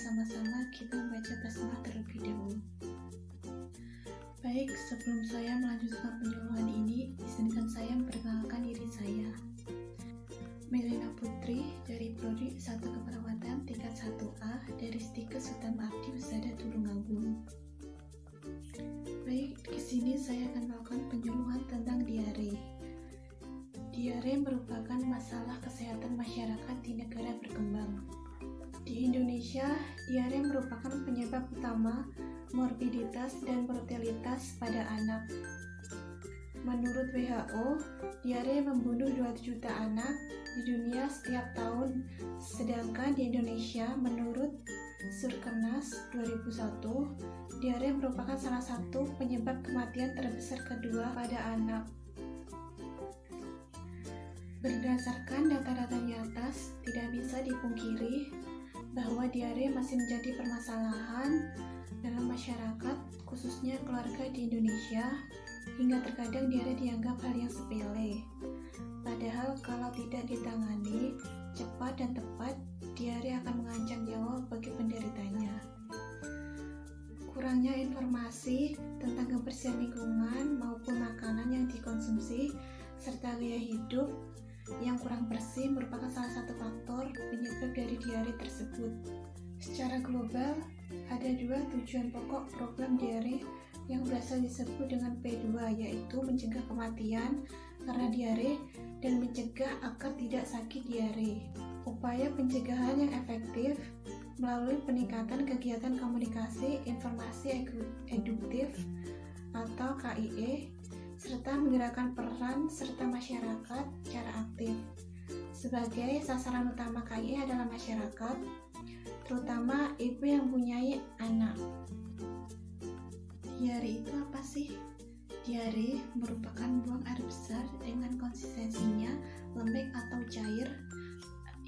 sama-sama kita membaca basmalah terlebih dahulu. Baik, sebelum saya melanjutkan penyuluhan ini, izinkan saya memperkenalkan diri saya. Melina Putri dari Prodi 1 Keperawatan tingkat 1A dari Stikes Utama Abdi Husada Tulungagung. Baik, di sini saya akan melakukan penyuluhan tentang diare. Diare merupakan masalah kesehatan masyarakat di negara berkembang. Di Indonesia, diare merupakan penyebab utama morbiditas dan mortalitas pada anak. Menurut WHO, diare membunuh 2 juta anak di dunia setiap tahun, sedangkan di Indonesia, menurut Surkernas 2001, diare merupakan salah satu penyebab kematian terbesar kedua pada anak. Berdasarkan data-data di atas, tidak bisa dipungkiri bahwa diare masih menjadi permasalahan dalam masyarakat, khususnya keluarga di Indonesia, hingga terkadang diare dianggap hal yang sepele. Padahal kalau tidak ditangani cepat dan tepat, diare akan mengancam nyawa bagi penderitanya. Kurangnya informasi tentang kebersihan lingkungan maupun makanan yang dikonsumsi, serta gaya hidup yang kurang bersih merupakan salah satu faktor penyebab dari diare tersebut. Secara global, ada 2 tujuan pokok program diare yang biasa disebut dengan P2, yaitu mencegah kematian karena diare dan mencegah agar tidak sakit diare. Upaya pencegahan yang efektif melalui peningkatan kegiatan komunikasi informasi eduktif atau KIE, serta menggerakkan peran serta masyarakat secara aktif. Sebagai sasaran utama KIE adalah masyarakat, terutama ibu yang mempunyai anak. Diare itu apa sih? Diare merupakan buang air besar dengan konsistensinya lembek atau cair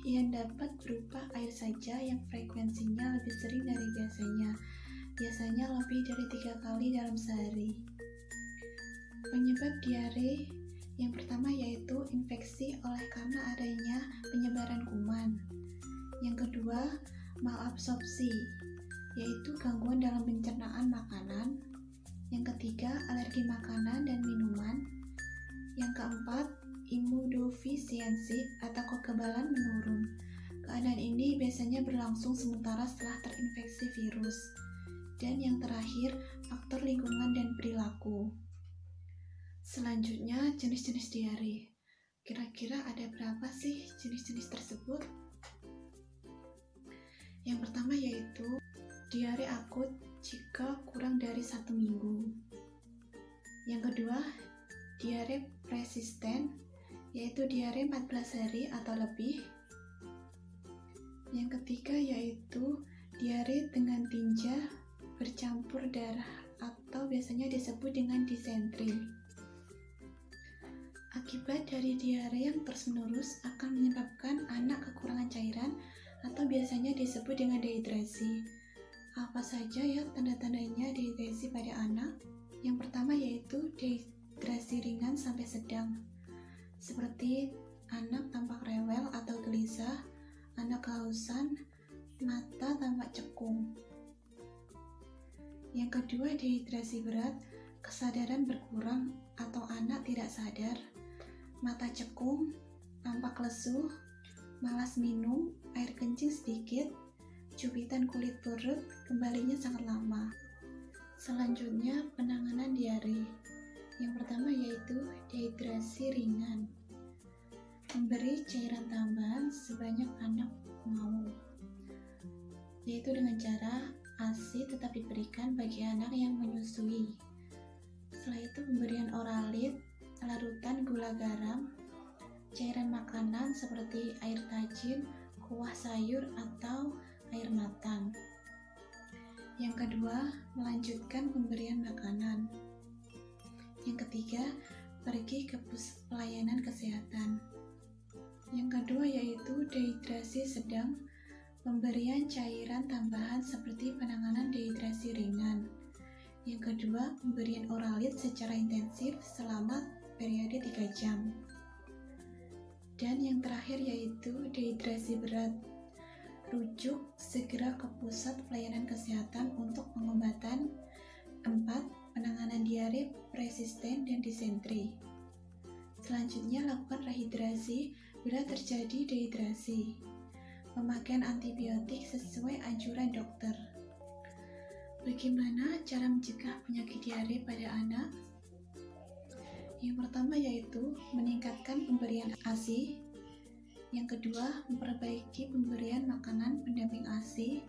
yang dapat berupa air saja yang frekuensinya lebih sering dari biasanya lebih dari 3 kali dalam sehari. Penyebab diare yang pertama yaitu infeksi oleh karena adanya penyebaran kuman. Yang kedua, malabsorpsi, yaitu gangguan dalam pencernaan makanan. Yang ketiga, alergi makanan dan minuman. Yang keempat, imunodefisiensi atau kekebalan menurun. Keadaan ini biasanya berlangsung sementara setelah terinfeksi virus. Dan yang terakhir, faktor lingkungan dan perilaku. Selanjutnya, jenis-jenis diare. Kira-kira ada berapa sih jenis-jenis tersebut? Yang pertama yaitu diare akut jika kurang dari 1 minggu. Yang kedua, diare persisten, yaitu diare 14 hari atau lebih. Yang ketiga yaitu diare dengan tinja bercampur darah atau biasanya disebut dengan disentri. Akibat dari diare yang terus-menerus akan menyebabkan anak kekurangan cairan atau biasanya disebut dengan dehidrasi. Apa saja ya tanda-tandanya dehidrasi pada anak? Yang pertama yaitu dehidrasi ringan sampai sedang, seperti anak tampak rewel atau gelisah, anak kehausan, mata tampak cekung. Yang kedua, dehidrasi berat, kesadaran berkurang atau anak tidak sadar, mata cekung, tampak lesu, malas minum, air kencing sedikit, cubitan kulit perut, kembalinya sangat lama. Selanjutnya, penanganan diare. Yang pertama yaitu dehidrasi ringan. Memberi cairan tambahan sebanyak anak mau, yaitu dengan cara ASI tetap diberikan bagi anak yang menyusui. Setelah itu pemberian oralit, larutan gula garam, cairan makanan seperti air tajin, kuah sayur atau air matang. Yang kedua, melanjutkan pemberian makanan. Yang ketiga, pergi ke pusat pelayanan kesehatan. Yang kedua yaitu dehidrasi sedang, pemberian cairan tambahan seperti penanganan dehidrasi ringan. Yang kedua, pemberian oralit secara intensif selama periode 3 jam. Dan yang terakhir yaitu dehidrasi berat. rujuk segera ke pusat pelayanan kesehatan untuk pengobatan. 4. Penanganan diare persisten dan disentri. Selanjutnya, lakukan rehidrasi bila terjadi dehidrasi. Pemakaian antibiotik sesuai anjuran dokter. Bagaimana cara mencegah penyakit diare pada anak? Yang pertama yaitu meningkatkan pemberian ASI. Yang kedua, memperbaiki pemberian makanan pendamping ASI.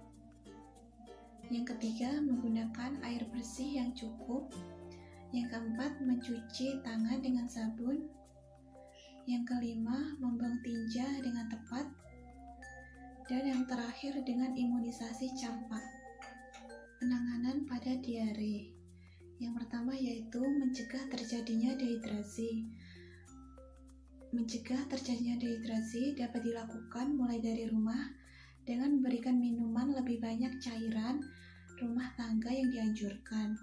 Yang ketiga, menggunakan air bersih yang cukup. Yang keempat, mencuci tangan dengan sabun. Yang kelima, membuang tinja dengan tepat. Dan yang terakhir, dengan imunisasi campak. Penanganan pada diare. Yang pertama yaitu mencegah terjadinya dehidrasi. Mencegah terjadinya dehidrasi dapat dilakukan mulai dari rumah dengan memberikan minuman lebih banyak cairan rumah tangga yang dianjurkan.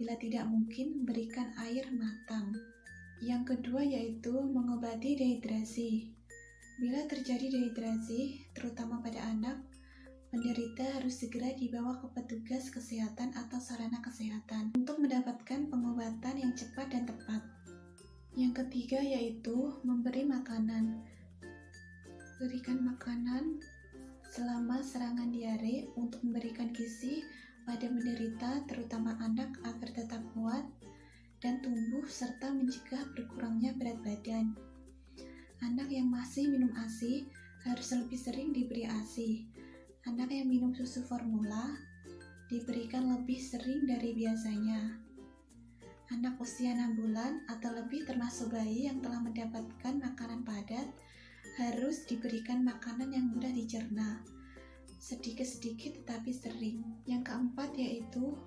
Bila tidak mungkin, berikan air matang. Yang kedua yaitu mengobati dehidrasi. Bila terjadi dehidrasi, terutama pada anak, penderita harus segera dibawa ke petugas kesehatan atau sarana kesehatan untuk mendapatkan pengobatan yang cepat dan tepat. Yang ketiga yaitu memberi makanan. Berikan makanan selama serangan diare untuk memberikan gizi pada penderita, terutama anak, agar tetap kuat dan tumbuh serta mencegah berkurangnya berat badan. Anak yang masih minum ASI harus lebih sering diberi ASI. Anak yang minum susu formula diberikan lebih sering dari biasanya. Anak usia 6 bulan atau lebih termasuk bayi yang telah mendapatkan makanan padat harus diberikan makanan yang mudah dicerna, sedikit-sedikit tetapi sering. Yang keempat yaitu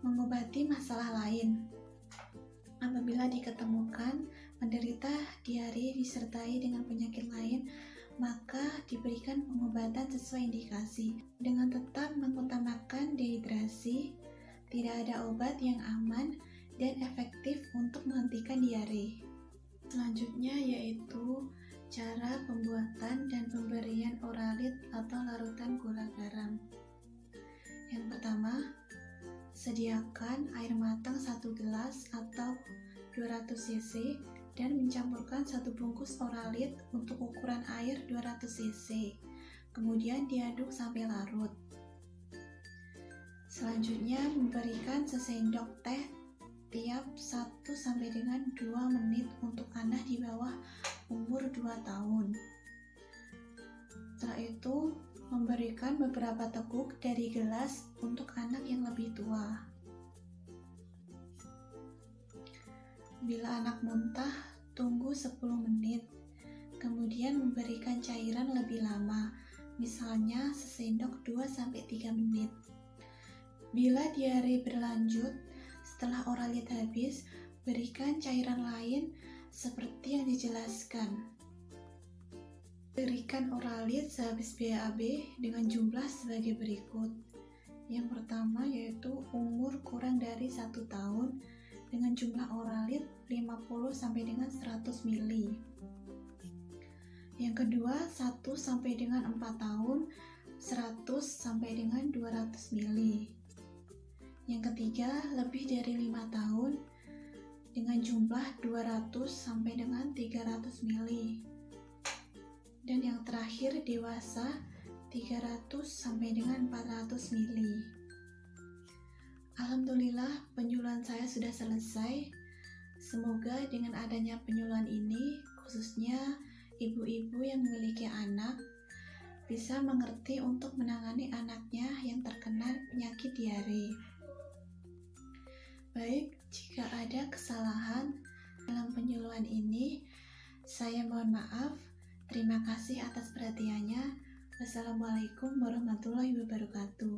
mengobati masalah lain. Apabila diketemukan penderita diare disertai dengan penyakit lain, maka diberikan pengobatan sesuai indikasi dengan tetap mengutamakan dehidrasi. Tidak ada obat yang aman dan efektif untuk menghentikan diare. Selanjutnya yaitu cara pembuatan dan pemberian oralit atau larutan gula garam. Yang pertama, sediakan air matang 1 gelas atau 200 cc dan mencampurkan 1 bungkus oralit untuk ukuran air 200 cc. Kemudian diaduk sampai larut. Selanjutnya, memberikan sesendok teh tiap 1-2 menit untuk anak di bawah umur 2 tahun. Setelah itu, memberikan beberapa teguk dari gelas untuk anak yang lebih tua. Bila anak muntah, tunggu 10 menit. Kemudian memberikan cairan lebih lama, misalnya sesendok 2-3 menit. Bila diare berlanjut, setelah oralit habis, berikan cairan lain seperti yang dijelaskan. Berikan oralit sehabis BAB dengan jumlah sebagai berikut. Yang pertama yaitu umur kurang dari 1 tahun dengan jumlah oralit 50-100 ml. Yang kedua 1-4 tahun 100-200 ml. Yang ketiga lebih dari 5 tahun dengan jumlah 200-300 ml. Dan yang terakhir dewasa 300-400 ml. Alhamdulillah, penyuluhan saya sudah selesai. Semoga dengan adanya penyuluhan ini, khususnya ibu-ibu yang memiliki anak, bisa mengerti untuk menangani anaknya yang terkena penyakit diare. Baik, jika ada kesalahan dalam penyuluhan ini, saya mohon maaf. Terima kasih atas perhatiannya. Wassalamualaikum warahmatullahi wabarakatuh.